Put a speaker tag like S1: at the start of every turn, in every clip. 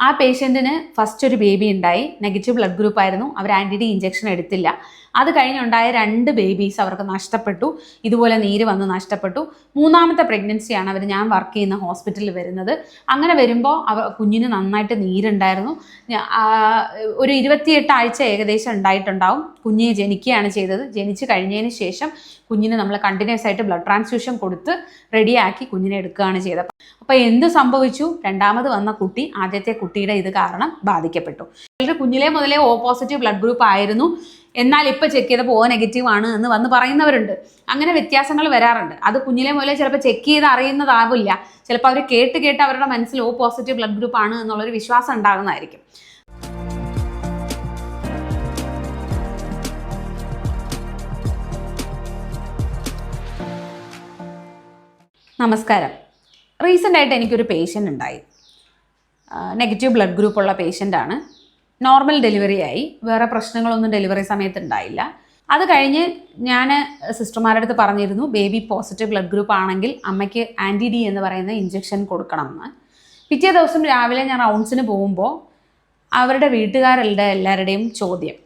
S1: ആ പേഷ്യൻറ്റിന് ഫസ്റ്റ് ഒരു ബേബി ഉണ്ടായി, നെഗറ്റീവ് ബ്ലഡ് ഗ്രൂപ്പ് ആയിരുന്നു. അവർ ആൻറ്റി ഇഞ്ചക്ഷൻ എടുത്തില്ല. അത് കഴിഞ്ഞുണ്ടായ 2 ബേബീസ് അവർക്ക് നഷ്ടപ്പെട്ടു. ഇതുപോലെ നീര് വന്ന് നഷ്ടപ്പെട്ടു. 3ാമത്തെ പ്രഗ്നൻസിയാണ് ഞാൻ വർക്ക് ചെയ്യുന്ന ഹോസ്പിറ്റലിൽ വരുന്നത്. അങ്ങനെ വരുമ്പോൾ കുഞ്ഞിന് നന്നായിട്ട് നീരുണ്ടായിരുന്നു. ഒരു 28 ആഴ്ച ഏകദേശം ഉണ്ടായിട്ടുണ്ടാവും. കുഞ്ഞിനെ ജനിക്കുകയാണ് ചെയ്തത്. ജനിച്ച് കഴിഞ്ഞതിന് ശേഷം കുഞ്ഞിന് നമ്മൾ കണ്ടിന്യൂസ് ആയിട്ട് ബ്ലഡ് ട്രാൻസ്ഫ്യൂഷൻ കൊടുത്ത് റെഡിയാക്കി കുഞ്ഞിനെ എടുക്കുകയാണ് ചെയ്തത്. അപ്പോൾ എന്ത് സംഭവിച്ചു? 2ാമത് വന്ന കുട്ടി ആദ്യത്തെ കുട്ടിയുടെ ഇത് കാരണം ബാധിക്കപ്പെട്ടു. കുഞ്ഞിലെ മുതലേ O പോസിറ്റീവ് ബ്ലഡ് ഗ്രൂപ്പ് ആയിരുന്നു, എന്നാൽ ഇപ്പോൾ ചെക്ക് ചെയ്തപ്പോൾ O നെഗറ്റീവ് ആണ് എന്ന് വന്ന് പറയുന്നവരുണ്ട്. അങ്ങനെ വ്യത്യാസങ്ങൾ വരാറുണ്ട്. അത് കുഞ്ഞിലെ മുതലേ ചിലപ്പോൾ ചെക്ക് ചെയ്ത് അറിയുന്നതാവില്ല. ചിലപ്പോൾ അവർ കേട്ട് അവരുടെ മനസ്സിൽ O പോസിറ്റീവ് ബ്ലഡ് ഗ്രൂപ്പ് ആണ് എന്നുള്ളൊരു വിശ്വാസം ഉണ്ടാകുന്നതായിരിക്കും. നമസ്കാരം. റീസെൻ്റായിട്ട് എനിക്കൊരു പേഷ്യൻ്റ് ഉണ്ടായി. നെഗറ്റീവ് ബ്ലഡ് ഗ്രൂപ്പുള്ള പേഷ്യൻ്റാണ്. നോർമൽ ഡെലിവറി ആയി, വേറെ പ്രശ്നങ്ങളൊന്നും ഡെലിവറി സമയത്ത് ഉണ്ടായില്ല. അത് കഴിഞ്ഞ് ഞാൻ സിസ്റ്റർമാരുടെ അടുത്ത് പറഞ്ഞിരുന്നു, ബേബി പോസിറ്റീവ് ബ്ലഡ് ഗ്രൂപ്പ് ആണെങ്കിൽ അമ്മയ്ക്ക് ആൻറ്റി ഡി എന്ന് പറയുന്ന ഇഞ്ചക്ഷൻ കൊടുക്കണമെന്ന്. പിറ്റേ ദിവസം രാവിലെ ഞാൻ റൗണ്ട്സിന് പോകുമ്പോൾ അവരുടെ വീട്ടുകാരുടെ എല്ലാവരുടെയും ചോദ്യം,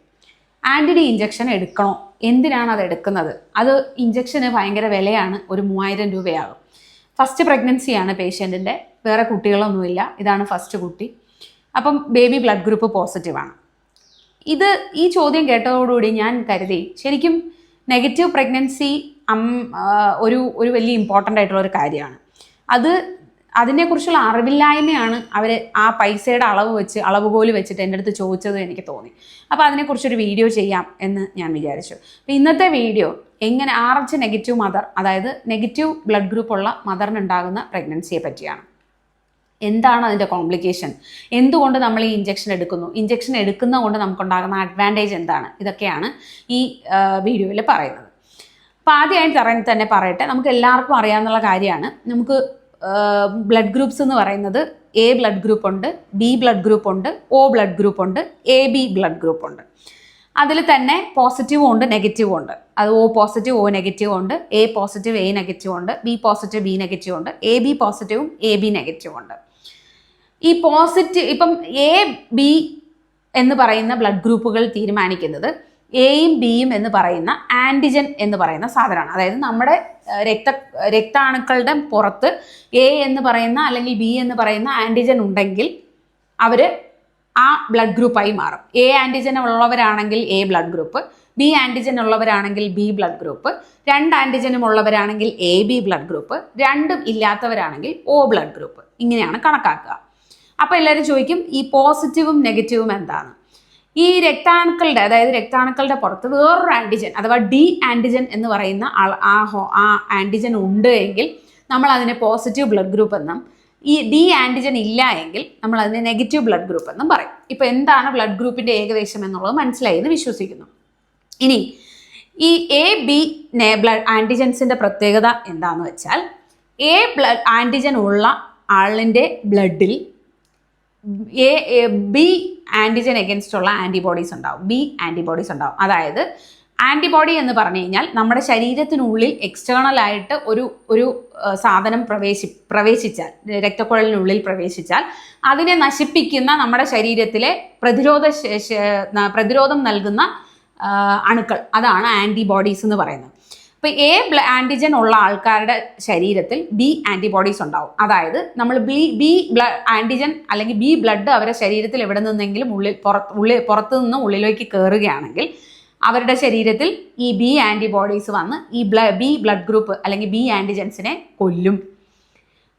S1: ആൻറ്റി ഡി ഇഞ്ചക്ഷൻ എടുക്കണോ? എന്തിനാണ് അത് എടുക്കുന്നത്? അത് ഇഞ്ചക്ഷന് ഭയങ്കര വിലയാണ്, ഒരു 3000 രൂപയാകും. ഫസ്റ്റ് പ്രഗ്നൻസിയാണ് പേഷ്യൻറ്റിൻ്റെ, വേറെ കുട്ടികളൊന്നുമില്ല, ഇതാണ് ഫസ്റ്റ് കുട്ടി. അപ്പം ബേബി ബ്ലഡ് ഗ്രൂപ്പ് പോസിറ്റീവാണ്. ഈ ചോദ്യം കേട്ടതോടുകൂടി ഞാൻ കരുതി, ശരിക്കും നെഗറ്റീവ് പ്രഗ്നൻസി ഒരു വലിയ ഇമ്പോർട്ടൻ്റ് ആയിട്ടുള്ള ഒരു കാര്യമാണ്. അതിനെക്കുറിച്ചുള്ള അറിവില്ലായ്മയാണ് അവർ ആ പൈസയുടെ അളവുകോല് വെച്ചിട്ട് എൻ്റെ അടുത്ത് ചോദിച്ചത് എനിക്ക് തോന്നി. അപ്പോൾ അതിനെക്കുറിച്ചൊരു വീഡിയോ ചെയ്യാം എന്ന് ഞാൻ വിചാരിച്ചു. അപ്പോൾ ഇന്നത്തെ വീഡിയോ എങ്ങനെ RH നെഗറ്റീവ് മദർ, അതായത് നെഗറ്റീവ് ബ്ലഡ് ഗ്രൂപ്പുള്ള മദറിനുണ്ടാകുന്ന പ്രഗ്നൻസിയെ പറ്റിയാണ്. എന്താണ് അതിൻ്റെ കോംപ്ലിക്കേഷൻ, എന്തുകൊണ്ട് നമ്മൾ ഈ ഇഞ്ചക്ഷൻ എടുക്കുന്നു, ഇഞ്ചക്ഷൻ എടുക്കുന്നത് കൊണ്ട് നമുക്കുണ്ടാകുന്ന അഡ്വാൻറ്റേജ് എന്താണ്, ഇതൊക്കെയാണ് ഈ വീഡിയോയിൽ പറയുന്നത്. അപ്പോൾ ആദ്യമായിട്ട് തന്നെ പറയട്ടെ, നമുക്ക് എല്ലാവർക്കും അറിയാവുന്ന കാര്യമാണ്, നമുക്ക് ബ്ലഡ് ഗ്രൂപ്പ്സ് എന്ന് പറയുന്നത് A ബ്ലഡ് ഗ്രൂപ്പ് ഉണ്ട്, B ബ്ലഡ് ഗ്രൂപ്പ് ഉണ്ട്, O ബ്ലഡ് ഗ്രൂപ്പ് ഉണ്ട്, AB ബ്ലഡ് ഗ്രൂപ്പ് ഉണ്ട്. അതിൽ തന്നെ പോസിറ്റീവും ഉണ്ട് നെഗറ്റീവും ഉണ്ട്. അത് O പോസിറ്റീവ് O നെഗറ്റീവ് ഉണ്ട്, A പോസിറ്റീവ് A നെഗറ്റീവ് ഉണ്ട്, B പോസിറ്റീവ് B നെഗറ്റീവ് ഉണ്ട്, AB പോസിറ്റീവും AB നെഗറ്റീവും ഉണ്ട്. ഈ പോസിറ്റീവ് ഇപ്പം A B എന്ന് പറയുന്ന ബ്ലഡ് ഗ്രൂപ്പുകൾ തീരുമാനിക്കുന്നത് എയും ബിയും എന്ന് പറയുന്ന ആൻറ്റിജൻ എന്ന് പറയുന്ന സാധനമാണ്. അതായത് നമ്മുടെ രക്താണുക്കളുടെ പുറത്ത് A എന്ന് പറയുന്ന അല്ലെങ്കിൽ B എന്ന് പറയുന്ന ആൻറ്റിജൻ ഉണ്ടെങ്കിൽ അവർ ആ ബ്ലഡ് ഗ്രൂപ്പായി മാറും. A ആൻറ്റിജൻ ഉള്ളവരാണെങ്കിൽ A blood group, B antigen ഉള്ളവരാണെങ്കിൽ B ബ്ലഡ് ഗ്രൂപ്പ്, 2 ആൻറ്റിജനും ഉള്ളവരാണെങ്കിൽ AB ബ്ലഡ് ഗ്രൂപ്പ്, 2ഉം ഇല്ലാത്തവരാണെങ്കിൽ O ബ്ലഡ് ഗ്രൂപ്പ്. ഇങ്ങനെയാണ് കണക്കാക്കുക. അപ്പോൾ എല്ലാവരും ചോദിക്കും, ഈ പോസിറ്റീവും നെഗറ്റീവും എന്താണ്? ഈ രക്താണുക്കളുടെ പുറത്ത് വേറൊരു ആൻറ്റിജൻ അഥവാ D ആൻറ്റിജൻ എന്ന് പറയുന്ന ആ ആൻറ്റിജൻ ഉണ്ട് എങ്കിൽ നമ്മൾ അതിനെ പോസിറ്റീവ് ബ്ലഡ് ഗ്രൂപ്പ് എന്നും, ഈ D ആൻറ്റിജൻ ഇല്ല എങ്കിൽ നമ്മൾ അതിനെ നെഗറ്റീവ് ബ്ലഡ് ഗ്രൂപ്പ് എന്നും പറയും. ഇപ്പോൾ എന്താണ് ബ്ലഡ് ഗ്രൂപ്പിൻ്റെ ഏകദേശം എന്നുള്ളത് മനസ്സിലായി എന്ന് വിശ്വസിക്കുന്നു. ഇനി ഈ AB ബ്ലഡ് ആൻറ്റിജൻസിൻ്റെ പ്രത്യേകത എന്താണെന്ന് വെച്ചാൽ, A ബ്ലഡ് ആൻറ്റിജൻ ഉള്ള ആളിൻ്റെ ബ്ലഡിൽ B ആൻറ്റിജൻ എഗൻസ്റ്റ് ഉള്ള ആൻറ്റിബോഡീസ് ഉണ്ടാവും, B ആൻറ്റിബോഡീസ് ഉണ്ടാവും. അതായത് ആൻറ്റിബോഡി എന്ന് പറഞ്ഞു കഴിഞ്ഞാൽ നമ്മുടെ ശരീരത്തിനുള്ളിൽ എക്സ്റ്റേണലായിട്ട് ഒരു സാധനം പ്രവേശിച്ചാൽ, രക്തക്കുഴലിനുള്ളിൽ പ്രവേശിച്ചാൽ അതിനെ നശിപ്പിക്കുന്ന നമ്മുടെ ശരീരത്തിലെ പ്രതിരോധം നൽകുന്ന അണുക്കൾ, അതാണ് ആൻറ്റിബോഡീസ് എന്ന് പറയുന്നത്. അപ്പോൾ A ആൻറ്റിജൻ ഉള്ള ആൾക്കാരുടെ ശരീരത്തിൽ B ആൻറ്റിബോഡീസ് ഉണ്ടാവും. അതായത് നമ്മൾ B ആൻറ്റിജൻ അല്ലെങ്കിൽ B ബ്ലഡ് അവരുടെ ശരീരത്തിൽ എവിടെ നിന്നെങ്കിലും പുറത്തു നിന്ന് ഉള്ളിലേക്ക് കയറുകയാണെങ്കിൽ അവരുടെ ശരീരത്തിൽ ഈ B ആൻറ്റിബോഡീസ് വന്ന് ഈ B ബ്ലഡ് ഗ്രൂപ്പ് അല്ലെങ്കിൽ B ആൻറ്റിജൻസിനെ കൊല്ലും.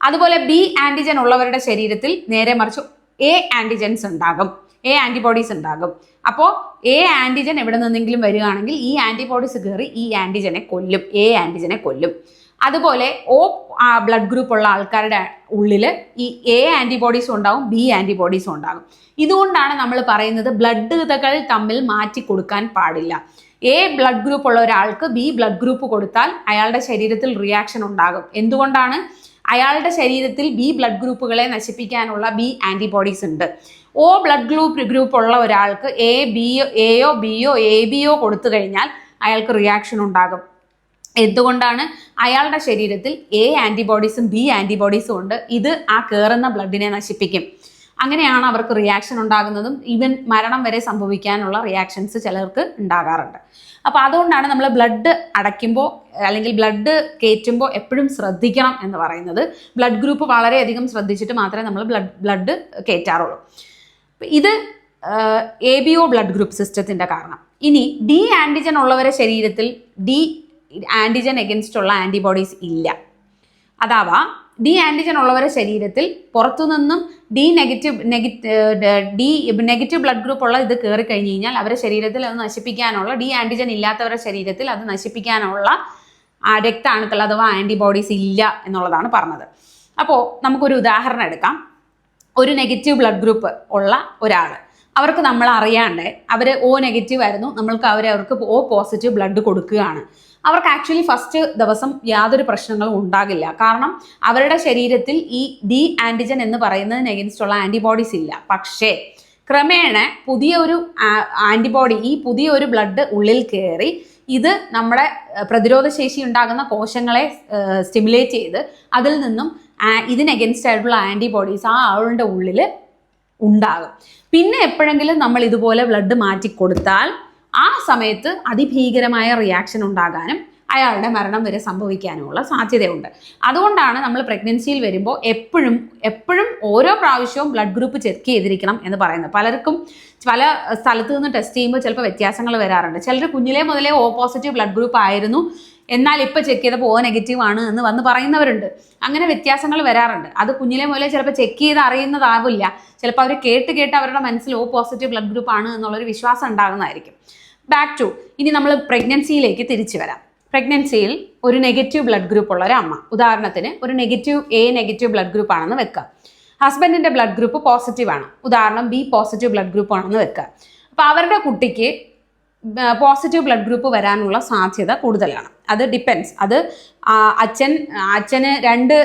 S1: അതുപോലെ B ആൻറ്റിജൻ ഉള്ളവരുടെ ശരീരത്തിൽ നേരെ മറിച്ച് A ആൻറ്റിജൻസ് ഉണ്ടാകും, A ആൻറ്റിബോഡീസ് ഉണ്ടാകും. അപ്പോൾ A ആൻറ്റിജൻ എവിടെ നിന്നെങ്കിലും വരികയാണെങ്കിൽ ഈ ആൻറ്റിബോഡീസ് കയറി ഈ ആൻറ്റിജനെ കൊല്ലും, A ആൻറ്റിജനെ കൊല്ലും. അതുപോലെ O ബ്ലഡ് ഗ്രൂപ്പ് ഉള്ള ആൾക്കാരുടെ ഉള്ളിൽ ഈ A ആൻറ്റിബോഡീസും ഉണ്ടാകും, B ആൻറ്റിബോഡീസും ഉണ്ടാകും. ഇതുകൊണ്ടാണ് നമ്മൾ പറയുന്നത് ബ്ലഡുകൾ തമ്മിൽ മാറ്റി കൊടുക്കാൻ പാടില്ല. A ബ്ലഡ് ഗ്രൂപ്പ് ഉള്ള ഒരാൾക്ക് B ബ്ലഡ് ഗ്രൂപ്പ് കൊടുത്താൽ അയാളുടെ ശരീരത്തിൽ റിയാക്ഷൻ ഉണ്ടാകും. എന്തുകൊണ്ടാണ്? അയാളുടെ ശരീരത്തിൽ B ബ്ലഡ് ഗ്രൂപ്പുകളെ നശിപ്പിക്കാനുള്ള B ആൻറ്റിബോഡീസ് ഉണ്ട്. O ബ്ലഡ് ഗ്രൂപ്പ് ഉള്ള ഒരാൾക്ക് എയോ ബിയോ ABയോ കൊടുത്തു കഴിഞ്ഞാൽ അയാൾക്ക് റിയാക്ഷൻ ഉണ്ടാകും. എന്തുകൊണ്ടാണ്? അയാളുടെ ശരീരത്തിൽ A ആൻറ്റിബോഡീസും B ആൻറ്റിബോഡീസും ഉണ്ട്. ഇത് ആ കയറുന്ന ബ്ലഡിനെ നശിപ്പിക്കും. അങ്ങനെയാണ് അവർക്ക് റിയാക്ഷൻ ഉണ്ടാകുന്നതും ഈവൻ മരണം വരെ സംഭവിക്കാനുള്ള റിയാക്ഷൻസ് ചിലർക്ക് ഉണ്ടാകാറുണ്ട്. അപ്പോൾ അതുകൊണ്ടാണ് നമ്മൾ ബ്ലഡ് അടയ്ക്കുമ്പോൾ അല്ലെങ്കിൽ ബ്ലഡ് കയറ്റുമ്പോൾ എപ്പോഴും ശ്രദ്ധിക്കണം എന്ന് പറയുന്നത്. ബ്ലഡ് ഗ്രൂപ്പ് വളരെയധികം ശ്രദ്ധിച്ചിട്ട് മാത്രമേ നമ്മൾ ബ്ലഡ് കയറ്റാറുള്ളൂ. ഇത് ABO ബ്ലഡ് ഗ്രൂപ്പ് സിസ്റ്റത്തിൻ്റെ കാരണം. ഇനി ഡി ആൻറ്റിജൻ ഉള്ളവരെ ശരീരത്തിൽ ഡി ആൻറ്റിജൻ എഗൻസ്റ്റ് ഉള്ള ആൻറ്റിബോഡീസ് ഇല്ല. അഥവാ ഡി ആൻറ്റിജൻ ഉള്ളവരെ ശരീരത്തിൽ പുറത്തുനിന്നും നെഗറ്റീവ് ബ്ലഡ് ഗ്രൂപ്പ് ഉള്ള ഇത് കയറി കഴിഞ്ഞ് കഴിഞ്ഞാൽ അവരുടെ ശരീരത്തിൽ അത് നശിപ്പിക്കാനുള്ള, ഡി ആൻറ്റിജൻ ഇല്ലാത്തവരുടെ ശരീരത്തിൽ അത് നശിപ്പിക്കാനുള്ള രക്താണുക്കൾ അഥവാ ആൻറ്റിബോഡീസ് ഇല്ല എന്നുള്ളതാണ് പറഞ്ഞത്. അപ്പോൾ നമുക്കൊരു ഉദാഹരണം എടുക്കാം. ഒരു നെഗറ്റീവ് ബ്ലഡ് ഗ്രൂപ്പ് ഉള്ള ഒരാൾ, അവർക്ക് നമ്മൾ അറിയാണ്ട് അവർ O നെഗറ്റീവ് ആയിരുന്നു, അവർക്ക് O പോസിറ്റീവ് ബ്ലഡ് കൊടുക്കുകയാണ്. അവർക്ക് ആക്ച്വലി ഫസ്റ്റ് ദിവസം യാതൊരു പ്രശ്നങ്ങളും ഉണ്ടാകില്ല. കാരണം അവരുടെ ശരീരത്തിൽ ഈ ഡി ആൻറ്റിജൻ എന്ന് പറയുന്നതിന് എഗൻസ്റ്റ് ഉള്ള ആൻറ്റിബോഡീസ് ഇല്ല. പക്ഷേ ക്രമേണ പുതിയൊരു ആൻറ്റിബോഡി, ഈ പുതിയൊരു ബ്ലഡ് ഉള്ളിൽ കയറി ഇത് നമ്മുടെ പ്രതിരോധശേഷി ഉണ്ടാകുന്ന കോശങ്ങളെ സ്റ്റിമുലേറ്റ് ചെയ്ത് അതിൽ നിന്നും ഇതിന് എഗൻസ്റ്റ് ആയിട്ടുള്ള ആൻറ്റിബോഡീസ് ആ ആളുടെ ഉള്ളിൽ ഉണ്ടാകും. പിന്നെ എപ്പോഴെങ്കിലും നമ്മൾ ഇതുപോലെ ബ്ലഡ് മാറ്റി കൊടുത്താൽ ആ സമയത്ത് അതിഭീകരമായ റിയാക്ഷൻ ഉണ്ടാകാനും അയാളുടെ മരണം വരെ സംഭവിക്കാനുമുള്ള സാധ്യതയുണ്ട്. അതുകൊണ്ടാണ് നമ്മൾ പ്രഗ്നൻസിയിൽ വരുമ്പോൾ എപ്പോഴും ഓരോ പ്രാവശ്യവും ബ്ലഡ് ഗ്രൂപ്പ് ചെക്ക് ചെയ്തിരിക്കണം എന്ന് പറയുന്നത്. പലർക്കും പല സ്ഥലത്ത് നിന്ന് ടെസ്റ്റ് ചെയ്യുമ്പോൾ ചിലപ്പോൾ വ്യത്യാസങ്ങൾ വരാറുണ്ട്. ചിലർ കുഞ്ഞിലേ മുതലേ O പോസിറ്റീവ് ബ്ലഡ് ഗ്രൂപ്പ് ആയിരുന്നു, എന്നാൽ ഇപ്പോൾ ചെക്ക് ചെയ്തപ്പോൾ O നെഗറ്റീവ് ആണ് എന്ന് വന്ന് പറയുന്നവരുണ്ട്. അങ്ങനെ വ്യത്യാസങ്ങൾ വരാറുണ്ട്. അത് കുഞ്ഞിലേ മുതലേ ചിലപ്പോൾ ചെക്ക് ചെയ്ത് അറിയുന്നതാവില്ല. ചിലപ്പോൾ അവർ കേട്ട് അവരുടെ മനസ്സിൽ O പോസിറ്റീവ് ബ്ലഡ് ഗ്രൂപ്പ് ആണ് എന്നുള്ളൊരു വിശ്വാസം ഉണ്ടാകുന്നതായിരിക്കും. ബാക്ക് ടു ഇനി നമ്മൾ പ്രഗ്നൻസിയിലേക്ക് തിരിച്ചു വരാം. പ്രഗ്നൻസിയിൽ ഒരു നെഗറ്റീവ് ബ്ലഡ് ഗ്രൂപ്പ് ഉള്ള ഒരു അമ്മ, ഉദാഹരണത്തിന് ഒരു A നെഗറ്റീവ് ബ്ലഡ് ഗ്രൂപ്പ് ആണെന്ന് വെക്കുക. ഹസ്ബൻഡിൻ്റെ ബ്ലഡ് ഗ്രൂപ്പ് പോസിറ്റീവ് ആണ്, ഉദാഹരണം B പോസിറ്റീവ് ബ്ലഡ് ഗ്രൂപ്പ് ആണെന്ന് വെക്കുക. അപ്പോൾ അവരുടെ കുട്ടിക്ക് പോസിറ്റീവ് ബ്ലഡ് ഗ്രൂപ്പ് വരാനുള്ള സാധ്യത കൂടുതലാണ്. അത് ഡിപ്പെൻസ്. അത് അച്ഛന് 2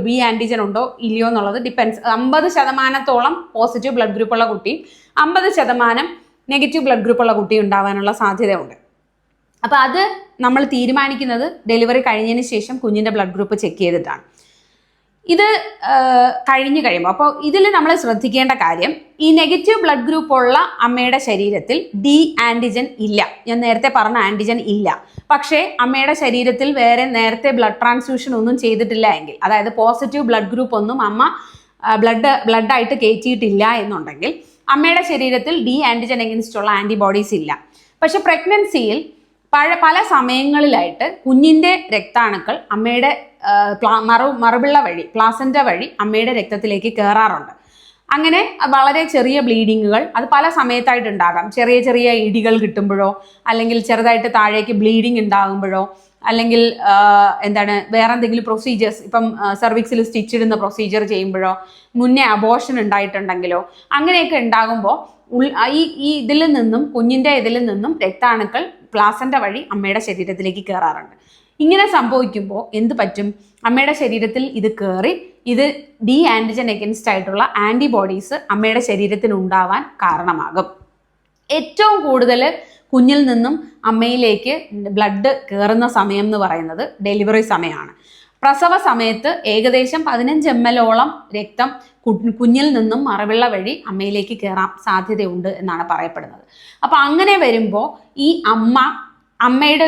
S1: B ആൻറ്റിജൻ ഉണ്ടോ ഇല്ലയോ എന്നുള്ളത് ഡിപ്പെൻസ്. 50% പോസിറ്റീവ് ബ്ലഡ് ഗ്രൂപ്പുള്ള കുട്ടിയും 50% നെഗറ്റീവ് ബ്ലഡ് ഗ്രൂപ്പുള്ള കുട്ടി ഉണ്ടാവാനുള്ള സാധ്യതയുണ്ട്. അപ്പോൾ അത് നമ്മൾ തീരുമാനിക്കുന്നത് ഡെലിവറി കഴിഞ്ഞതിന് ശേഷം കുഞ്ഞിൻ്റെ ബ്ലഡ് ഗ്രൂപ്പ് ചെക്ക് ചെയ്തിട്ടാണ്. ഇത് കഴിഞ്ഞ് കഴിയുമ്പോൾ അപ്പോൾ ഇതിൽ നമ്മൾ ശ്രദ്ധിക്കേണ്ട കാര്യം, ഈ നെഗറ്റീവ് ബ്ലഡ് ഗ്രൂപ്പ് ഉള്ള അമ്മയുടെ ശരീരത്തിൽ ഡി ആൻറ്റിജൻ ഇല്ല. ഞാൻ നേരത്തെ പറഞ്ഞ ആൻറ്റിജൻ ഇല്ല. പക്ഷേ അമ്മയുടെ ശരീരത്തിൽ വേറെ നേരത്തെ ബ്ലഡ് ട്രാൻസ്ഫ്യൂഷൻ ഒന്നും ചെയ്തിട്ടില്ല എങ്കിൽ, അതായത് പോസിറ്റീവ് ബ്ലഡ് ഗ്രൂപ്പ് ഒന്നും അമ്മ ബ്ലഡായിട്ട് കയറ്റിയിട്ടില്ല എന്നുണ്ടെങ്കിൽ അമ്മയുടെ ശരീരത്തിൽ ഡി ആൻറ്റിജൻ എഗൻസ്റ്റ് ഉള്ള ആൻറ്റിബോഡീസ് ഇല്ല. പക്ഷെ പ്രഗ്നൻസിയിൽ പല സമയങ്ങളിലായിട്ട് കുഞ്ഞിൻ്റെ രക്താണുക്കൾ അമ്മയുടെ മറുപിള്ള വഴി, പ്ലാസൻ്റ വഴി അമ്മയുടെ രക്തത്തിലേക്ക് കയറാറുണ്ട്. അങ്ങനെ വളരെ ചെറിയ ബ്ലീഡിങ്ങുകൾ അത് പല സമയത്തായിട്ട് ഉണ്ടാകാം. ചെറിയ ഇടികൾ കിട്ടുമ്പോഴോ, അല്ലെങ്കിൽ ചെറുതായിട്ട് താഴേക്ക് ബ്ലീഡിങ് ഉണ്ടാകുമ്പോഴോ, അല്ലെങ്കിൽ വേറെ എന്തെങ്കിലും പ്രൊസീജിയേഴ്സ്, ഇപ്പം സെർവിക്സിൽ സ്റ്റിച്ച് ഇടുന്ന പ്രൊസീജിയർ ചെയ്യുമ്പോഴോ, മുന്നേ അബോർഷൻ ഉണ്ടായിട്ടുണ്ടെങ്കിലോ, അങ്ങനെയൊക്കെ ഉണ്ടാകുമ്പോൾ ഈ കുഞ്ഞിൻ്റെ ഇതിൽ നിന്നും രക്താണുക്കൾ പ്ലാസൻ്റ വഴി അമ്മയുടെ ശരീരത്തിലേക്ക് കയറാറുണ്ട്. ഇങ്ങനെ സംഭവിക്കുമ്പോൾ എന്ത് പറ്റും? അമ്മയുടെ ശരീരത്തിൽ ഇത് കയറി ഇത് ഡി ആൻറ്റിജൻ എഗൻസ്റ്റ് ആയിട്ടുള്ള ആൻറ്റിബോഡീസ് അമ്മയുടെ ശരീരത്തിന് ഉണ്ടാവാൻ കാരണമാകും. ഏറ്റവും കൂടുതൽ കുഞ്ഞിൽ നിന്നും അമ്മയിലേക്ക് ബ്ലഡ് കയറുന്ന സമയം എന്ന് പറയുന്നത് ഡെലിവറി സമയമാണ്. പ്രസവ സമയത്ത് ഏകദേശം 15 ml രക്തം കുഞ്ഞിൽ നിന്നും മറുപിള്ള വഴി അമ്മയിലേക്ക് കയറാൻ സാധ്യതയുണ്ട് എന്നാണ് പറയപ്പെടുന്നത്. അപ്പോൾ അങ്ങനെ വരുമ്പോൾ ഈ അമ്മയുടെ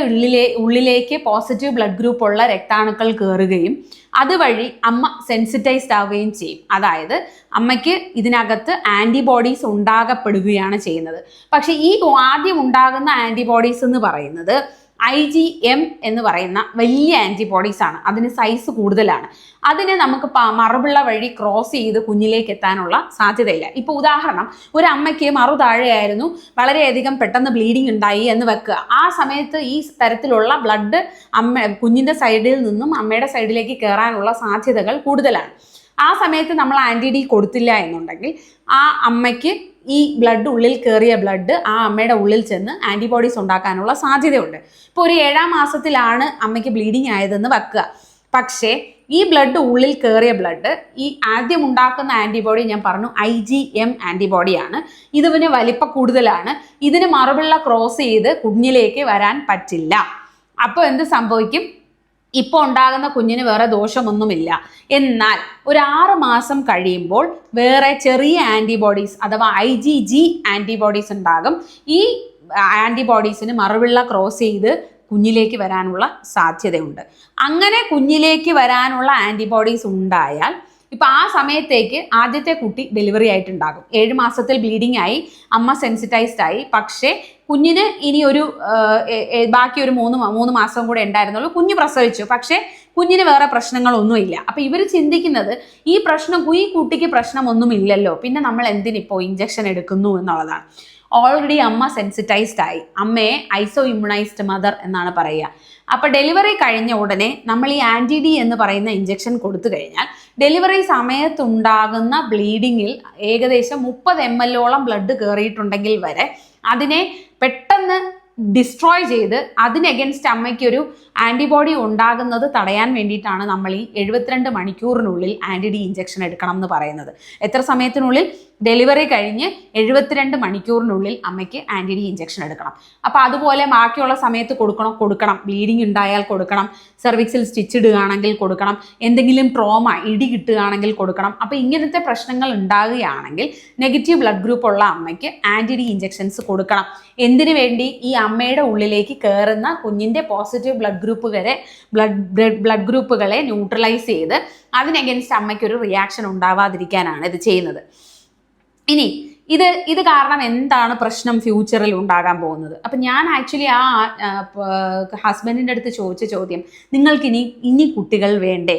S1: ഉള്ളിലേക്ക് പോസിറ്റീവ് ബ്ലഡ് ഗ്രൂപ്പ് ഉള്ള രക്താണുക്കൾ കയറുകയും അതുവഴി അമ്മ സെൻസിറ്റൈസ്ഡ് ആവുകയും ചെയ്യും. അതായത് അമ്മയ്ക്ക് ഇതിനകത്ത് ആൻറ്റിബോഡീസ് ഉണ്ടാകപ്പെടുകയാണ് ചെയ്യുന്നത്. പക്ഷേ ഈ ആദ്യം ഉണ്ടാകുന്ന ആൻറ്റിബോഡീസ് എന്ന് പറയുന്നത് IgM എന്ന് പറയുന്ന വലിയ ആൻറ്റിബോഡീസ് ആണ്. അതിന് സൈസ് കൂടുതലാണ്. അതിനെ നമുക്ക് മറുപിള്ള വഴി ക്രോസ് ചെയ്ത് കുഞ്ഞിലേക്ക് എത്താനുള്ള സാധ്യതയില്ല. ഇപ്പോൾ ഉദാഹരണം, ഒരു അമ്മയ്ക്ക് മറു താഴെയായിരുന്നു, വളരെയധികം പെട്ടെന്ന് ബ്ലീഡിങ് ഉണ്ടായി എന്ന് വെക്കുക. ആ സമയത്ത് ഈ തരത്തിലുള്ള ബ്ലഡ് കുഞ്ഞിൻ്റെ സൈഡിൽ നിന്നും അമ്മയുടെ സൈഡിലേക്ക് കയറാനുള്ള സാധ്യതകൾ കൂടുതലാണ്. ആ സമയത്ത് നമ്മൾ ആൻറ്റി-ഡി കൊടുത്തില്ല എന്നുണ്ടെങ്കിൽ ആ അമ്മയ്ക്ക് ഈ ബ്ലഡ് ഉള്ളിൽ കയറിയ ബ്ലഡ് ആ അമ്മയുടെ ഉള്ളിൽ ചെന്ന് ആൻറ്റിബോഡീസ് ഉണ്ടാക്കാനുള്ള സാധ്യതയുണ്ട്. ഇപ്പോൾ ഒരു 7ാം മാസത്തിലാണ് അമ്മയ്ക്ക് ബ്ലീഡിങ് ആയതെന്ന് വെക്കുക. പക്ഷേ ഈ ബ്ലഡ് ഉള്ളിൽ കയറിയ ബ്ലഡ് ഈ ആദ്യം ഉണ്ടാക്കുന്ന ആൻറ്റിബോഡി ഞാൻ പറഞ്ഞു IgM ആൻറ്റിബോഡിയാണ്. ഇതിന് വലിപ്പം കൂടുതലാണ്. ഇതിന് മറുപിള്ള ക്രോസ് ചെയ്ത് കുഞ്ഞിലേക്ക് വരാൻ പറ്റില്ല. അപ്പോൾ എന്ത് സംഭവിക്കും? ഇപ്പോൾ ഉണ്ടാകുന്ന കുഞ്ഞിന് വേറെ ദോഷമൊന്നുമില്ല. എന്നാൽ ഒരു 6 മാസം കഴിയുമ്പോൾ വേറെ ചെറിയ ആൻറ്റിബോഡീസ് അഥവാ IgG ആൻറ്റിബോഡീസ് ഉണ്ടാകും. ഈ ആൻറ്റിബോഡീസിന് മറുപിള്ള ക്രോസ് ചെയ്ത് കുഞ്ഞിലേക്ക് വരാനുള്ള സാധ്യതയുണ്ട്. അങ്ങനെ കുഞ്ഞിലേക്ക് വരാനുള്ള ആൻറ്റിബോഡീസ് ഉണ്ടായാൽ ഇപ്പം ആ സമയത്തേക്ക് ആദ്യത്തെ കുട്ടി ഡെലിവറി ആയിട്ടുണ്ടാകും. 7 മാസത്തിൽ ബ്ലീഡിങ് ആയി, അമ്മ സെൻസിറ്റൈസ്ഡ് ആയി. പക്ഷേ കുഞ്ഞിന് ഇനി ഒരു ബാക്കി ഒരു 3 മാസം കൂടെ ഉണ്ടായിരുന്നുള്ളൂ. കുഞ്ഞ് പ്രസവിച്ചു, പക്ഷേ കുഞ്ഞിന് വേറെ പ്രശ്നങ്ങളൊന്നുമില്ല. അപ്പം ഇവർ ചിന്തിക്കുന്നത് ഈ കുട്ടിക്ക് പ്രശ്നമൊന്നുമില്ലല്ലോ, പിന്നെ നമ്മൾ എന്തിനിപ്പോൾ ഇഞ്ചക്ഷൻ എടുക്കുന്നു എന്നുള്ളതാണ്. ഓൾറെഡി അമ്മ സെൻസിറ്റൈസ്ഡ് ആയി. അമ്മയെ ഐസോ ഇമ്മ്യൂണൈസ്ഡ് മദർ എന്നാണ് പറയുക. അപ്പോൾ ഡെലിവറി കഴിഞ്ഞ ഉടനെ നമ്മൾ ഈ ആൻറ്റി ഡി എന്ന് പറയുന്ന ഇഞ്ചക്ഷൻ കൊടുത്തു കഴിഞ്ഞാൽ ഡെലിവറി സമയത്തുണ്ടാകുന്ന ബ്ലീഡിങ്ങിൽ ഏകദേശം 30 ml ബ്ലഡ് കയറിയിട്ടുണ്ടെങ്കിൽ വരെ അതിനെ പെട്ടെന്ന് ഡിസ്ട്രോയ് ചെയ്ത് അതിനെഗൻസ്റ്റ് അമ്മയ്ക്കൊരു ആൻറ്റിബോഡി ഉണ്ടാകുന്നത് തടയാൻ വേണ്ടിയിട്ടാണ് നമ്മൾ ഈ 72 മണിക്കൂറിനുള്ളിൽ ആൻറ്റി ഡി ഇഞ്ചക്ഷൻ എടുക്കണം എന്ന് പറയുന്നത്. എത്ര സമയത്തിനുള്ളിൽ? ഡെലിവറി കഴിഞ്ഞ് 72 മണിക്കൂറിനുള്ളിൽ അമ്മയ്ക്ക് ആൻറ്റി ഡി ഇഞ്ചക്ഷൻ എടുക്കണം. അപ്പോൾ അതുപോലെ ബാക്കിയുള്ള സമയത്ത് കൊടുക്കണം. ബ്ലീഡിങ് ഉണ്ടായാൽ കൊടുക്കണം, സെർവിക്സിൽ സ്റ്റിച്ച് ഇടുകയാണെങ്കിൽ കൊടുക്കണം, എന്തെങ്കിലും ട്രോമ ഇടി കിട്ടുകയാണെങ്കിൽ കൊടുക്കണം. അപ്പോൾ ഇങ്ങനത്തെ പ്രശ്നങ്ങൾ ഉണ്ടാകുകയാണെങ്കിൽ നെഗറ്റീവ് ബ്ലഡ് ഗ്രൂപ്പ് ഉള്ള അമ്മയ്ക്ക് ആൻറ്റി ഡി ഇഞ്ചക്ഷൻസ് കൊടുക്കണം. എന്തിനു വേണ്ടി? ഈ അമ്മയുടെ ഉള്ളിലേക്ക് കയറുന്ന കുഞ്ഞിൻ്റെ പോസിറ്റീവ് ബ്ലഡ് ഗ്രൂപ്പുകളെ ന്യൂട്രലൈസ് ചെയ്ത് അതിനെഗൻസ്റ്റ് അമ്മയ്ക്കൊരു റിയാക്ഷൻ ഉണ്ടാവാതിരിക്കാനാണ് ഇത് ചെയ്യുന്നത്. ഇനി ഇത് കാരണം എന്താണ് പ്രശ്നം ഫ്യൂച്ചറിൽ ഉണ്ടാകാൻ പോകുന്നത്? അപ്പം ഞാൻ ആക്ച്വലി ആ ഹസ്ബൻഡിൻ്റെ അടുത്ത് ചോദിച്ച ചോദ്യം, നിങ്ങൾക്ക് ഇനി കുട്ടികൾ വേണ്ടേ?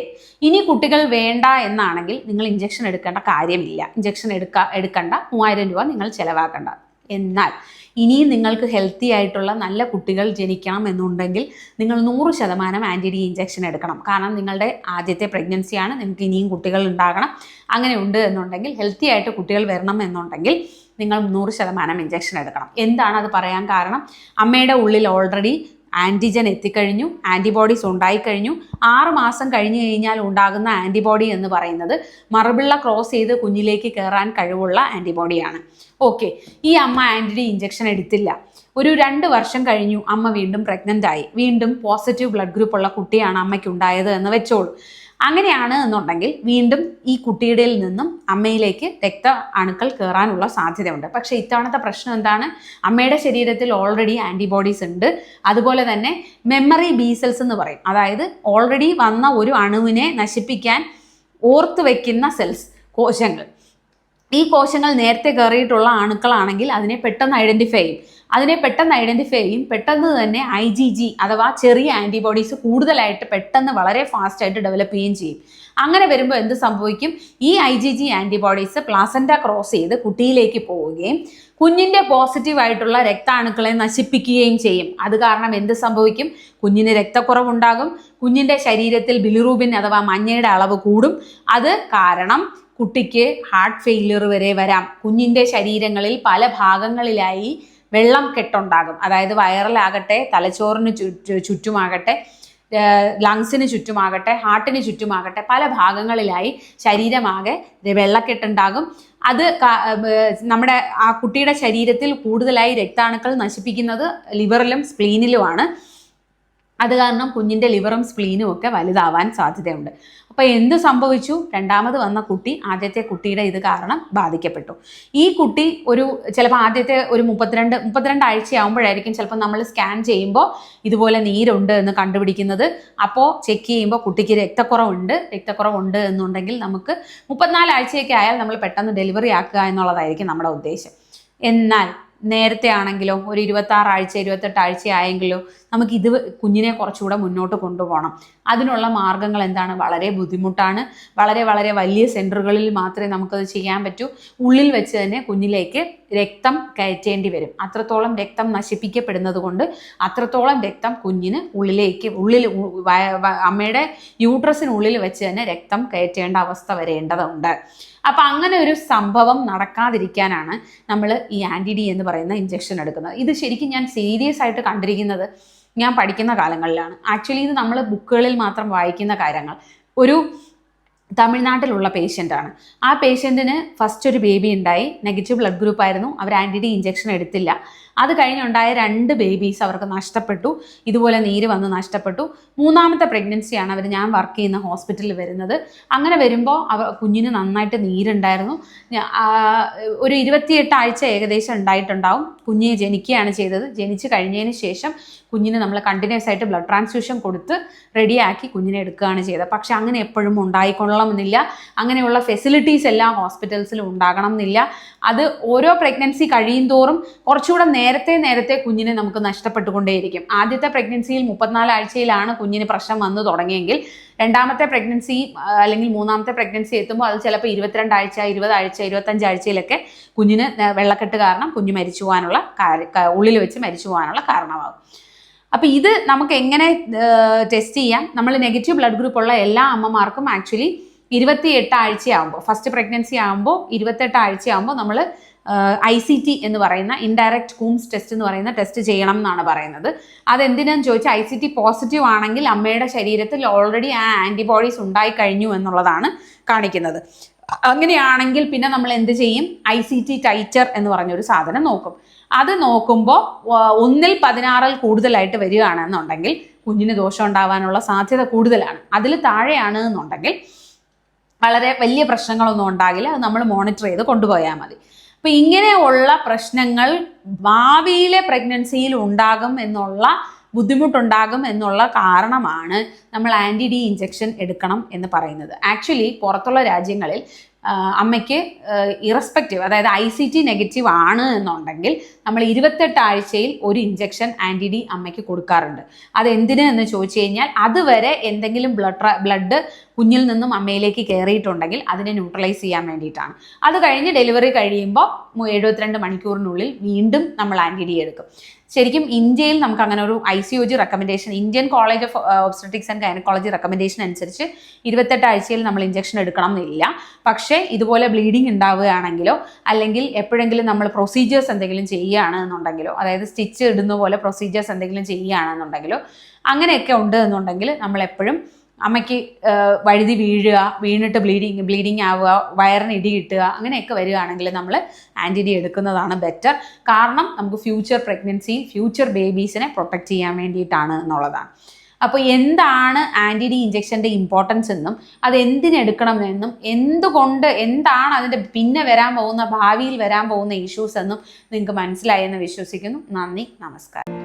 S1: ഇനി കുട്ടികൾ വേണ്ട എന്നാണെങ്കിൽ നിങ്ങൾ ഇഞ്ചക്ഷൻ എടുക്കേണ്ട കാര്യമില്ല. ഇഞ്ചക്ഷൻ എടുക്കണ്ട, 3000 രൂപ നിങ്ങൾ ചിലവാക്കണ്ട. എന്നാൽ ഇനിയും നിങ്ങൾക്ക് ഹെൽത്തി ആയിട്ടുള്ള നല്ല കുട്ടികൾ ജനിക്കണം എന്നുണ്ടെങ്കിൽ നിങ്ങൾ 100% ആൻറ്റി ഡി ഇഞ്ചക്ഷൻ എടുക്കണം. കാരണം നിങ്ങളുടെ ആദ്യത്തെ പ്രഗ്നൻസിയാണ്, നിങ്ങൾക്ക് ഇനിയും കുട്ടികൾ ഉണ്ടാകണം. അങ്ങനെ ഉണ്ട് എന്നുണ്ടെങ്കിൽ, ഹെൽത്തി ആയിട്ട് കുട്ടികൾ വരണം എന്നുണ്ടെങ്കിൽ നിങ്ങൾ 100% ഇഞ്ചക്ഷൻ എടുക്കണം. എന്താണ് അത് പറയാൻ കാരണം? അമ്മയുടെ ഉള്ളിൽ ഓൾറെഡി ആൻറ്റിജൻ എത്തിക്കഴിഞ്ഞു, ആൻറ്റിബോഡീസ് ഉണ്ടായിക്കഴിഞ്ഞു. 6 മാസം കഴിഞ്ഞ് കഴിഞ്ഞാൽ ഉണ്ടാകുന്ന ആൻറ്റിബോഡി എന്ന് പറയുന്നത് മറുപിള്ള ക്രോസ് ചെയ്ത് കുഞ്ഞിലേക്ക് കയറാൻ കഴിവുള്ള ആൻറ്റിബോഡിയാണ്. ഓക്കെ, ഈ അമ്മ ആൻറ്റി ഡി ഇഞ്ചക്ഷൻ എടുത്തില്ല. ഒരു 2 വർഷം കഴിഞ്ഞു, അമ്മ വീണ്ടും പ്രഗ്നൻ്റ് ആയി. വീണ്ടും പോസിറ്റീവ് ബ്ലഡ് ഗ്രൂപ്പ് ഉള്ള കുട്ടിയാണ് അമ്മയ്ക്ക് ഉണ്ടായത് എന്ന് വെച്ചോളൂ. അങ്ങനെയാണ് എന്നുണ്ടെങ്കിൽ വീണ്ടും ഈ കുട്ടിയുടെ നിന്നും അമ്മയിലേക്ക് രക്ത അണുക്കൾ കയറാനുള്ള സാധ്യതയുണ്ട്. പക്ഷേ ഇത്തവണത്തെ പ്രശ്നം എന്താണ്? അമ്മയുടെ ശരീരത്തിൽ ഓൾറെഡി ആൻറ്റിബോഡീസ് ഉണ്ട്. അതുപോലെ തന്നെ മെമ്മറി ബി സെൽസ് എന്ന് പറയും, അതായത് ഓൾറെഡി വന്ന ഒരു അണുവിനെ നശിപ്പിക്കാൻ ഓർത്ത് വയ്ക്കുന്ന സെൽസ്, കോശങ്ങൾ. ഈ കോശങ്ങൾ നേരത്തെ കയറിയിട്ടുള്ള അണുക്കളാണെങ്കിൽ അതിനെ പെട്ടെന്ന് ഐഡൻറ്റിഫൈ ചെയ്യും. പെട്ടെന്ന് തന്നെ IgG അഥവാ ചെറിയ ആൻറ്റിബോഡീസ് കൂടുതലായിട്ട് പെട്ടെന്ന് വളരെ ഫാസ്റ്റായിട്ട് ഡെവലപ്പ് ചെയ്യുകയും ചെയ്യും. അങ്ങനെ വരുമ്പോൾ എന്ത് സംഭവിക്കും? ഈ IgG ആൻറ്റിബോഡീസ് പ്ലാസൻറ്റ ക്രോസ് ചെയ്ത് കുട്ടിയിലേക്ക് പോവുകയും കുഞ്ഞിൻ്റെ പോസിറ്റീവായിട്ടുള്ള രക്താണുക്കളെ നശിപ്പിക്കുകയും ചെയ്യും. അത് കാരണം എന്ത് സംഭവിക്കും? കുഞ്ഞിന് രക്തക്കുറവുണ്ടാകും. കുഞ്ഞിൻ്റെ ശരീരത്തിൽ ബിലിറൂബിൻ അഥവാ മഞ്ഞയുടെ അളവ് കൂടും. അത് കാരണം കുട്ടിക്ക് ഹാർട്ട് ഫെയിലിയർ വരെ വരാം. കുഞ്ഞിൻ്റെ ശരീരങ്ങളിൽ പല ഭാഗങ്ങളിലായി വെള്ളം കെട്ടുണ്ടാകും. അതായത് വയറിലാകട്ടെ, തലച്ചോറിന് ചുറ്റുമാകട്ടെ, ലങ്സിന് ചുറ്റുമാകട്ടെ, ഹാർട്ടിന് ചുറ്റുമാകട്ടെ, പല ഭാഗങ്ങളിലായി ശരീരമാകെ വെള്ളക്കെട്ടുണ്ടാകും. അത് നമ്മുടെ ആ കുട്ടിയുടെ ശരീരത്തിൽ കൂടുതലായി രക്താണുക്കൾ നശിപ്പിക്കുന്നത് ലിവറിലും സ്പ്ലീനിലുമാണ്. അത് കാരണം കുഞ്ഞിൻ്റെ ലിവറും സ്പ്ലീനും ഒക്കെ വലുതാവാൻ സാധ്യതയുണ്ട്. അപ്പോൾ എന്ത് സംഭവിച്ചു? രണ്ടാമത് വന്ന കുട്ടി ആദ്യത്തെ കുട്ടിയുടെ ഇത് കാരണം ബാധിക്കപ്പെട്ടു. ഈ കുട്ടി ചിലപ്പോൾ ആദ്യത്തെ ഒരു 32 ആഴ്ചയാകുമ്പോഴായിരിക്കും ചിലപ്പോൾ നമ്മൾ സ്കാൻ ചെയ്യുമ്പോൾ ഇതുപോലെ നീരുണ്ട് എന്ന് കണ്ടുപിടിക്കുന്നത്. അപ്പോൾ ചെക്ക് ചെയ്യുമ്പോൾ കുട്ടിക്ക് രക്തക്കുറവുണ്ട് എന്നുണ്ടെങ്കിൽ നമുക്ക് 34 ആഴ്ചയൊക്കെ ആയാൽ നമ്മൾ പെട്ടെന്ന് ഡെലിവറി ആക്കുക എന്നുള്ളതായിരിക്കും നമ്മുടെ ഉദ്ദേശം. എന്നാൽ നേരത്തെ ആണെങ്കിലോ ഒരു 26 ആഴ്ച 28 ആഴ്ച ആയെങ്കിലോ നമുക്ക് കുഞ്ഞിനെ കുറച്ചുകൂടെ മുന്നോട്ട് കൊണ്ടുപോകണം. അതിനുള്ള മാർഗങ്ങൾ എന്താണ്? വളരെ ബുദ്ധിമുട്ടാണ്. വളരെ വളരെ വലിയ സെൻറ്ററുകളിൽ മാത്രമേ നമുക്കത് ചെയ്യാൻ പറ്റൂ. ഉള്ളിൽ വെച്ച് തന്നെ കുഞ്ഞിലേക്ക് രക്തം കയറ്റേണ്ടി വരും. അത്രത്തോളം രക്തം നശിപ്പിക്കപ്പെടുന്നത് കൊണ്ട് അത്രത്തോളം രക്തം കുഞ്ഞിന് അമ്മയുടെ യൂട്രസിനുള്ളിൽ വെച്ച് തന്നെ രക്തം കയറ്റേണ്ട അവസ്ഥ വരേണ്ടതുണ്ട്. അപ്പം അങ്ങനെ ഒരു സംഭവം നടക്കാതിരിക്കാനാണ് നമ്മൾ ഈ ആൻറ്റി ഡി എന്ന് പറയുന്ന ഇഞ്ചക്ഷൻ എടുക്കുന്നത്. ഇത് ശരിക്കും ഞാൻ സീരിയസ് ആയിട്ട് കണ്ടിരിക്കുന്നത് ഞാൻ പഠിക്കുന്ന കാലങ്ങളിലാണ്. ആക്ച്വലി ഇത് നമ്മൾ ബുക്കുകളിൽ മാത്രം വായിക്കുന്ന കാര്യങ്ങൾ. ഒരു തമിഴ്നാട്ടിലുള്ള പേഷ്യൻ്റാണ്. ആ പേഷ്യൻറ്റിന് ഫസ്റ്റ് ഒരു ബേബി ഉണ്ടായി, നെഗറ്റീവ് ബ്ലഡ് ഗ്രൂപ്പ് ആയിരുന്നു. അവർ ആൻറ്റി ഡി ഇഞ്ചക്ഷൻ എടുത്തില്ല. അത് കഴിഞ്ഞുണ്ടായ 2 ബേബീസ് അവർക്ക് നഷ്ടപ്പെട്ടു, ഇതുപോലെ നീര് വന്ന് നഷ്ടപ്പെട്ടു. 3ാമത്തെ പ്രഗ്നൻസിയാണ് ഞാൻ വർക്ക് ചെയ്യുന്ന ഹോസ്പിറ്റലിൽ വരുന്നത്. അങ്ങനെ വരുമ്പോൾ കുഞ്ഞിന് നന്നായിട്ട് നീരുണ്ടായിരുന്നു. ഒരു 28 ആഴ്ച ഏകദേശം ഉണ്ടായിട്ടുണ്ടാവും. കുഞ്ഞിനെ ജനിക്കുകയാണ് ചെയ്തത്. ജനിച്ച് കഴിഞ്ഞതിന് ശേഷം കുഞ്ഞിന് നമ്മൾ കണ്ടിന്യൂസ് ആയിട്ട് ബ്ലഡ് ട്രാൻസ്ഫ്യൂഷൻ കൊടുത്ത് റെഡിയാക്കി കുഞ്ഞിനെ എടുക്കുകയാണ് ചെയ്തത്. പക്ഷെ അങ്ങനെ എപ്പോഴും ഉണ്ടായിക്കൊള്ളണമെന്നില്ല. അങ്ങനെയുള്ള ഫെസിലിറ്റീസ് എല്ലാ ഹോസ്പിറ്റൽസിലും ഉണ്ടാകണം എന്നില്ല. അത് ഓരോ പ്രഗ്നൻസി കഴിയും തോറും കുറച്ചുകൂടെ നേരത്തെ കുഞ്ഞിനെ നമുക്ക് നഷ്ടപ്പെട്ടുകൊണ്ടേയിരിക്കും. ആദ്യത്തെ പ്രഗ്നൻസിയിൽ 34 ആഴ്ചയിലാണ് കുഞ്ഞിന് പ്രശ്നം വന്നു തുടങ്ങിയെങ്കിൽ 2ാമത്തെ പ്രഗ്നൻസി അല്ലെങ്കിൽ 3ാമത്തെ പ്രഗ്നൻസി എത്തുമ്പോൾ അത് ചിലപ്പോൾ 22 ആഴ്ച, 20 ആഴ്ച, 25 ആഴ്ചയിലൊക്കെ കുഞ്ഞിന് വെള്ളക്കെട്ട് കാരണം കുഞ്ഞ് മരിച്ചു പോകാനുള്ള ഉള്ളിൽ വെച്ച് മരിച്ചു പോകാനുള്ള കാരണമാകും. അപ്പോൾ ഇത് നമുക്ക് എങ്ങനെ ടെസ്റ്റ് ചെയ്യാം? നമ്മൾ നെഗറ്റീവ് ബ്ലഡ് ഗ്രൂപ്പ് ഉള്ള എല്ലാ അമ്മമാർക്കും ആക്ച്വലി 28 ആഴ്ചയാകുമ്പോൾ, ഫസ്റ്റ് പ്രഗ്നൻസി ആകുമ്പോൾ 28 ആഴ്ചയാകുമ്പോൾ നമ്മൾ ICT എന്ന് പറയുന്ന ഇൻഡയറക്റ്റ് കൂംസ് ടെസ്റ്റ് എന്ന് പറയുന്ന ടെസ്റ്റ് ചെയ്യണം എന്നാണ് പറയുന്നത്. അതെന്തിനാന്ന് ചോദിച്ചാൽ ICT പോസിറ്റീവ് ആണെങ്കിൽ അമ്മയുടെ ശരീരത്തിൽ ഓൾറെഡി ആ ആൻറ്റിബോഡീസ് ഉണ്ടായി കഴിഞ്ഞു എന്നുള്ളതാണ് കാണിക്കുന്നത്. അങ്ങനെയാണെങ്കിൽ പിന്നെ നമ്മൾ എന്ത് ചെയ്യും? ICT ടൈറ്റർ എന്ന് പറഞ്ഞൊരു സാധനം നോക്കും. അത് നോക്കുമ്പോൾ 1ൽ 16ൽ കൂടുതലായിട്ട് വരികയാണെന്നുണ്ടെങ്കിൽ കുഞ്ഞിന് ദോഷം ഉണ്ടാവാനുള്ള സാധ്യത കൂടുതലാണ്. അതിൽ താഴെയാണ് എന്നുണ്ടെങ്കിൽ വളരെ വലിയ പ്രശ്നങ്ങളൊന്നും ഉണ്ടാകില്ല. അത് നമ്മൾ മോണിറ്റർ ചെയ്ത് കൊണ്ടുപോയാൽ മതി. അപ്പം ഇങ്ങനെയുള്ള പ്രശ്നങ്ങൾ ഭാവിയിലെ പ്രഗ്നൻസിയിൽ ഉണ്ടാകും എന്നുള്ള ബുദ്ധിമുട്ടുണ്ടാകും എന്നുള്ള കാരണമാണ് നമ്മൾ ആൻറ്റി ഡി ഇഞ്ചക്ഷൻ എടുക്കണം എന്ന് പറയുന്നത്. ആക്ച്വലി പുറത്തുള്ള രാജ്യങ്ങളിൽ അമ്മയ്ക്ക് ഇറസ്പെക്റ്റീവ്, അതായത് ICT നെഗറ്റീവ് ആണ് എന്നുണ്ടെങ്കിൽ നമ്മൾ 28 ആഴ്ചയിൽ ഒരു ഇഞ്ചക്ഷൻ ആൻറ്റി ഡി അമ്മയ്ക്ക് കൊടുക്കാറുണ്ട്. അതെന്തിന് എന്ന് ചോദിച്ചു കഴിഞ്ഞാൽ അതുവരെ എന്തെങ്കിലും ബ്ലഡ് കുഞ്ഞിൽ നിന്നും അമ്മയിലേക്ക് കയറിയിട്ടുണ്ടെങ്കിൽ അതിനെ ന്യൂട്രലൈസ് ചെയ്യാൻ വേണ്ടിയിട്ടാണ്. അത് കഴിഞ്ഞ് ഡെലിവറി കഴിയുമ്പോൾ 72 മണിക്കൂറിനുള്ളിൽ വീണ്ടും നമ്മൾ ആൻറ്റി ഡി എടുക്കും. ശരിക്കും ഇന്ത്യയിൽ നമുക്ക് അങ്ങനെ ഒരു ICOG recommendation, Indian college of obstetrics and gynaecology recommendation അനുസരിച്ച് 28 ആഴ്ചയിൽ നമ്മൾ ഇഞ്ചക്ഷൻ എടുക്കണം എന്നില്ല. പക്ഷേ ഇതുപോലെ ബ്ലീഡിങ് ഉണ്ടാവുകയാണെങ്കിലോ അല്ലെങ്കിൽ എപ്പോഴെങ്കിലും നമ്മൾ പ്രൊസീജിയേഴ്സ് എന്തെങ്കിലും ചെയ്യുകയാണ് എന്നുണ്ടെങ്കിലോ, അതായത് സ്റ്റിച്ച് ഇടുന്ന പോലെ പ്രൊസീജിയേഴ്സ് എന്തെങ്കിലും ചെയ്യുകയാണെന്നുണ്ടെങ്കിലോ, അങ്ങനെയൊക്കെ ഉണ്ട് എന്നുണ്ടെങ്കിൽ നമ്മൾ എപ്പോഴും അമ്മയ്ക്ക് വഴുതി വീണിട്ട് ബ്ലീഡിങ് ആവുക, വയറിന് ഇടി കിട്ടുക, അങ്ങനെയൊക്കെ വരികയാണെങ്കിൽ നമ്മൾ ആൻറ്റി ഡി എടുക്കുന്നതാണ് ബെറ്റർ. കാരണം നമുക്ക് ഫ്യൂച്ചർ പ്രഗ്നൻസിയിൽ ഫ്യൂച്ചർ ബേബീസിനെ പ്രൊട്ടക്റ്റ് ചെയ്യാൻ വേണ്ടിയിട്ടാണ് എന്നുള്ളതാണ്. അപ്പോൾ എന്താണ് ആൻറ്റി ഡി ഇഞ്ചക്ഷൻ്റെ ഇമ്പോർട്ടൻസ് എന്നും അത് എന്തിനെടുക്കണമെന്നും എന്താണ് അതിൻ്റെ പിന്നെ ഭാവിയിൽ വരാൻ പോകുന്ന ഇഷ്യൂസ് എന്നും നിങ്ങൾക്ക് മനസ്സിലായെന്ന് വിശ്വസിക്കുന്നു. നന്ദി, നമസ്കാരം.